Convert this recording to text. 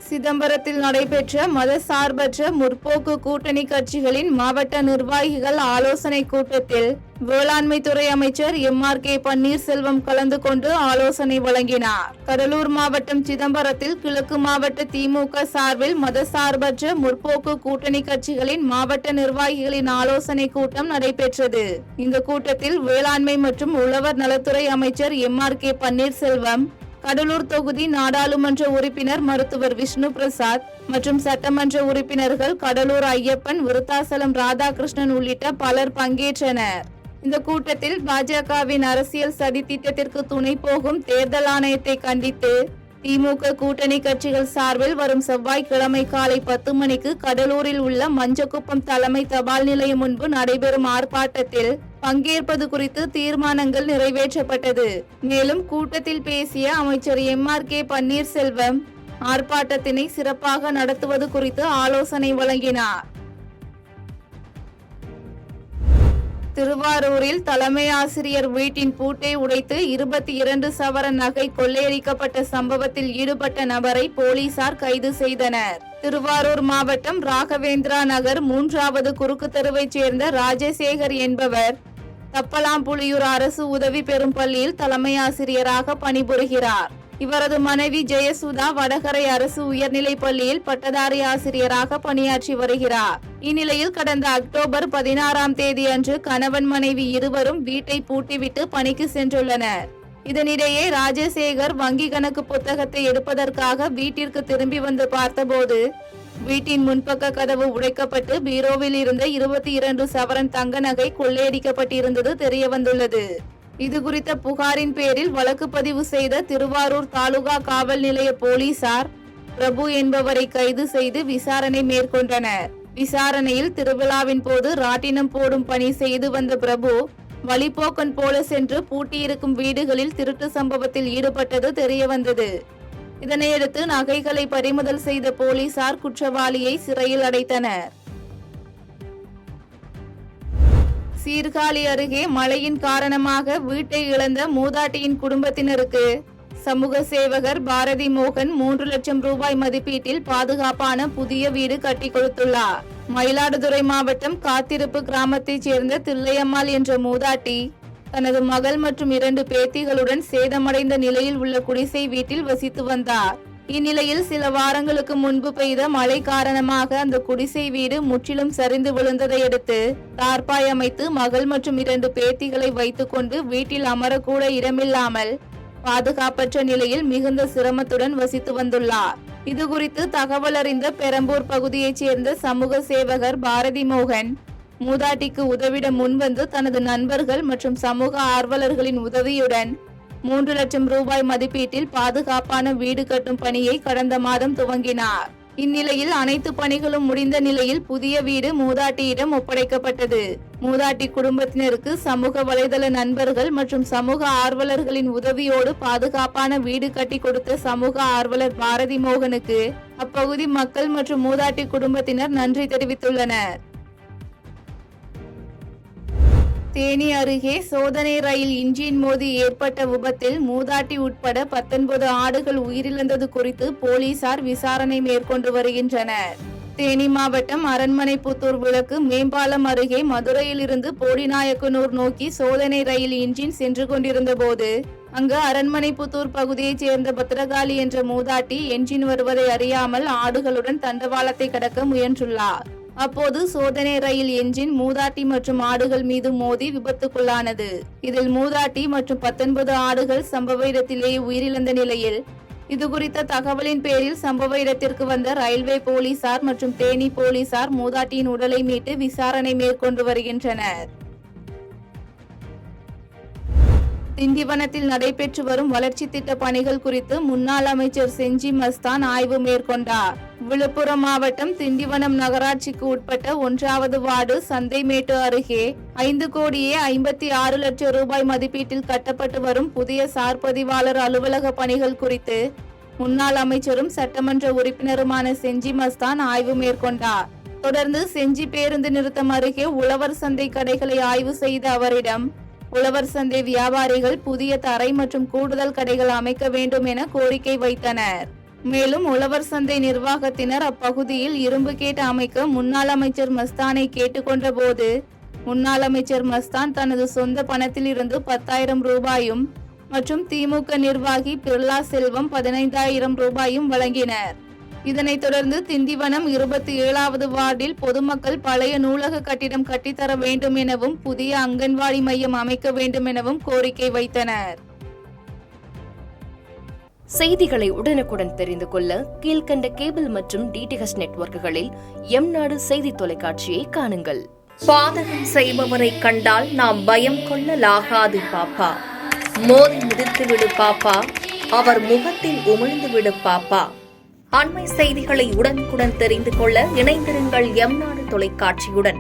சிதம்பரத்தில் நடைபெற்ற மதசார்பற்ற முற்போக்கு கூட்டணி கட்சிகளின் மாவட்ட நிர்வாகிகள் ஆலோசனை கூட்டத்தில் வேளாண்மைத்துறை அமைச்சர் எம்.ஆர்.கே. பன்னீர்செல்வம் கலந்து கொண்டு ஆலோசனை வழங்கினார். கடலூர் மாவட்டம் சிதம்பரத்தில் கிழக்கு மாவட்ட திமுக சார்பில் மதசார்பற்ற முற்போக்கு கூட்டணி கட்சிகளின் மாவட்ட நிர்வாகிகளின் ஆலோசனை கூட்டம் நடைபெற்றது. இந்த கூட்டத்தில் வேளாண்மை மற்றும் உழவர் நலத்துறை அமைச்சர் எம்.ஆர்.கே. பன்னீர்செல்வம், கடலூர் தொகுதி நாடாளுமன்ற உறுப்பினர் மருத்துவர் விஷ்ணு பிரசாத் மற்றும் சட்டமன்ற உறுப்பினர்கள் கடலூர் ஐயப்பன், விருத்தாசலம் ராதாகிருஷ்ணன் உள்ளிட்ட பலர் பங்கேற்றனர். இந்த கூட்டத்தில் பாஜகவின் அரசியல் சதி திட்டத்திற்கு துணை போகும் தேர்தல் ஆணையத்தை கண்டித்து திமுக கூட்டணி கட்சிகள் சார்பில் வரும் செவ்வாய்க்கிழமை காலை 10 மணிக்கு கடலூரில் உள்ள மஞ்சக்குப்பம் தலைமை தபால் நிலையம் முன்பு நடைபெறும் ஆர்ப்பாட்டத்தில் பங்கேற்பது குறித்து தீர்மானங்கள் நிறைவேற்றப்பட்டது. மேலும் கூட்டத்தில் பேசிய அமைச்சர் எம்.ஆர்.கே. பன்னீர்செல்வம் ஆர்ப்பாட்டத்தினை சிறப்பாக நடத்துவது குறித்து ஆலோசனை வழங்கினார். திருவாரூரில் தலைமை ஆசிரியர் வீட்டின் பூட்டை உடைத்து 22 சவரன் நகை கொள்ளையடிக்கப்பட்ட சம்பவத்தில் ஈடுபட்ட நபரை போலீசார் கைது செய்தனர். திருவாரூர் மாவட்டம் ராகவேந்திரா நகர் 3வது குறுக்கு தெருவைச் சேர்ந்த ராஜசேகர் என்பவர் தப்பலாம்புலியூர் அரசு உதவி பெறும் பள்ளியில் தலைமை ஆசிரியராக பணிபுரிகிறார். இவரது மனைவி ஜெயசுதா வடகரை அரசு உயர்நிலை பள்ளியில் பட்டதாரி ஆசிரியராக பணியாற்றி வருகிறார். இந்நிலையில் கடந்த அக்டோபர் 16ஆம் தேதி அன்று கணவன் மனைவி இருவரும் வீட்டை பூட்டிவிட்டு பணிக்கு சென்றுள்ளனர். இதனிடையே ராஜசேகர் வங்கி கணக்கு புத்தகத்தை எடுப்பதற்காக வீட்டிற்கு திரும்பி வந்து பார்த்தபோது வீட்டின் முன்பக்க கதவு உடைக்கப்பட்டு பீரோவில் இருந்த 22 சவரன் தங்க நகை கொள்ளையடிக்கப்பட்டிருந்தது தெரியவந்துள்ளது. இது குறித்த புகாரின் பேரில் வழக்கு பதிவு செய்த திருவாரூர் தாலுகா காவல் நிலைய போலீசார் பிரபு என்பவரை கைது செய்து விசாரணை மேற்கொண்டனர். விசாரணையில் திருவிழாவின் போது ராட்டினம் போடும் பணி செய்து வந்த பிரபு வழிபோக்கன் போல சென்று பூட்டியிருக்கும் வீடுகளில் திருட்டு சம்பவத்தில் ஈடுபட்டது தெரியவந்தது. இதனையடுத்து நகைகளை பறிமுதல் செய்த போலீசார் குற்றவாளியை சிறையில் அடைத்தனர். சீர்காழி அருகே மழையின் காரணமாக வீட்டை இழந்த மூதாட்டியின் குடும்பத்தினருக்கு சமூக சேவகர் பாரதி மோகன் 3 லட்சம் ரூபாய் மதிப்பீட்டில் பாதுகாப்பான புதிய வீடு கட்டி கொடுத்துள்ளார். மயிலாடுதுறை மாவட்டம் காத்திருப்பு கிராமத்தைச் சேர்ந்த தில்லையம்மாள் என்ற மூதாட்டி தனது மகள் மற்றும் 2 பேத்திகளுடன் சேதமடைந்த நிலையில் உள்ள குடிசை வீட்டில் வசித்து வந்தார். இந்நிலையில் சில வாரங்களுக்கு முன்பு பெய்த மழை காரணமாக அந்த குடிசை வீடு முற்றிலும் சரிந்து விழுந்ததை அடுத்து தார்பாய் அமைத்து மகள் மற்றும் 2 பேத்திகளை வைத்துக் கொண்டு வீட்டில் அமரக்கூட இடமில்லாமல் பாதுகாப்பற்ற நிலையில் மிகுந்த சிரமத்துடன் வசித்து வந்துள்ளார். இதுகுறித்து தகவல் அறிந்த பெரம்பூர் பகுதியைச் சேர்ந்த சமூக சேவகர் பாரதி மோகன் மூதாட்டிக்கு உதவிட முன்வந்து தனது நண்பர்கள் மற்றும் சமூக ஆர்வலர்களின் உதவியுடன் 3 லட்சம் ரூபாய் மதிப்பீட்டில் பாதுகாப்பான வீடு கட்டும் பணியை கடந்த மாதம் துவங்கினார். இந்நிலையில் அனைத்து பணிகளும் முடிந்த நிலையில் புதிய வீடு மூதாட்டியிடம் ஒப்படைக்கப்பட்டது. மூதாட்டி குடும்பத்தினருக்கு சமூக வலைதள நண்பர்கள் மற்றும் சமூக ஆர்வலர்களின் உதவியோடு பாதுகாப்பான வீடு கட்டி கொடுத்த சமூக ஆர்வலர் பாரதி மோகனுக்கு அப்பகுதி மக்கள் மற்றும் மூதாட்டி குடும்பத்தினர் நன்றி தெரிவித்துள்ளனர். தேனி அருகே சோதனை ரயில் இன்ஜின் மோதி ஏற்பட்ட விபத்தில் மூதாட்டி உட்பட 19 ஆடுகள் உயிரிழந்தது குறித்து போலீசார் விசாரணை மேற்கொண்டு வருகின்றனர். தேனி மாவட்டம் அரண்மனைப்புத்தூர் விளக்கு மேம்பாலம் அருகே மதுரையிலிருந்து போடிநாயக்கனூர் நோக்கி சோதனை ரயில் இன்ஜின் சென்று கொண்டிருந்த போது அங்கு அரண்மனைப்புத்தூர் பகுதியைச் சேர்ந்த பத்திரகாளி என்ற மூதாட்டி என்ஜின் வருவதை அறியாமல் ஆடுகளுடன் தண்டவாளத்தை கடக்க முயன்றுள்ளார். அப்போது சோதனை ரயில் என்ஜின் மூதாட்டி மற்றும் ஆடுகள் மீது மோதி விபத்துக்குள்ளானது. இதில் மூதாட்டி மற்றும் 19 ஆடுகள் சம்பவ இடத்திலேயே உயிரிழந்த நிலையில் இதுகுறித்த தகவலின் பேரில் சம்பவ இடத்திற்கு வந்த ரயில்வே போலீசார் மற்றும் தேனி போலீசார் மூதாட்டியின் உடலை மீட்டு விசாரணை மேற்கொண்டு வருகின்றனர். திண்டிவனத்தில் நடைபெற்று வரும் வளர்ச்சி திட்ட பணிகள் குறித்து முன்னாள் அமைச்சர் செஞ்சி மஸ்தான் ஆய்வு மேற்கொண்டார். விழுப்புரம் மாவட்டம் திண்டிவனம் நகராட்சிக்கு உட்பட்ட 1வது வார்டு சந்தைமேட்டு அருகே 5,56 லட்சம் ரூபாய் மதிப்பீட்டில் கட்டப்பட்டு வரும் புதிய சார்பதிவாளர் அலுவலக பணிகள் குறித்து முன்னாள் அமைச்சரும் சட்டமன்ற உறுப்பினருமான செஞ்சி மஸ்தான் ஆய்வு மேற்கொண்டார். தொடர்ந்து செஞ்சி பேருந்து நிறுத்தம் அருகே உழவர் சந்தை கடைகளை ஆய்வு செய்த அவரிடம் உழவர் சந்தை வியாபாரிகள் புதிய தரை மற்றும் கூடுதல் கடைகள் அமைக்க வேண்டும் என கோரிக்கை வைத்தனர். மேலும் உழவர் சந்தை நிர்வாகத்தினர் அப்பகுதியில் இரும்பு கேட் அமைக்க முன்னாள் அமைச்சர் மஸ்தானை கேட்டுக்கொண்ட போது முன்னாள் அமைச்சர் மஸ்தான் தனது சொந்த பணத்தில் இருந்து 10,000 ரூபாயும் மற்றும் திமுக நிர்வாகி பிர்லா செல்வம் 15,000 ரூபாயும் வழங்கினர். இதனைத் தொடர்ந்து திண்டிவனம் 27வது வார்டில் பொதுமக்கள் பழைய நூலக கட்டிடம் கட்டித்தர வேண்டும் எனவும் புதிய அங்கன்வாடி மையம் அமைக்க வேண்டும் எனவும் கோரிக்கை வைத்தனர். செய்திகளை உடனுக்குடன் தெரிந்து கொள்ள கீழ்கண்ட கேபிள் மற்றும் டிடிஎச் நெட்வொர்க்குகளில் எம்நாடு செய்தி தொலைக்காட்சியை காணுங்கள். பாதகம் செய்பவரை கண்டால் நாம் பயம் கொள்ளலாகாது பாப்பா. மோதி மிதித்துவிடு பாப்பா, அவர் முகத்தில் உமிழ்ந்துவிடு பாப்பா. அண்மை செய்திகளை உடனுக்குடன் தெரிந்து கொள்ள இணைந்திருங்கள் எம்நாடு தொலைக்காட்சியுடன்.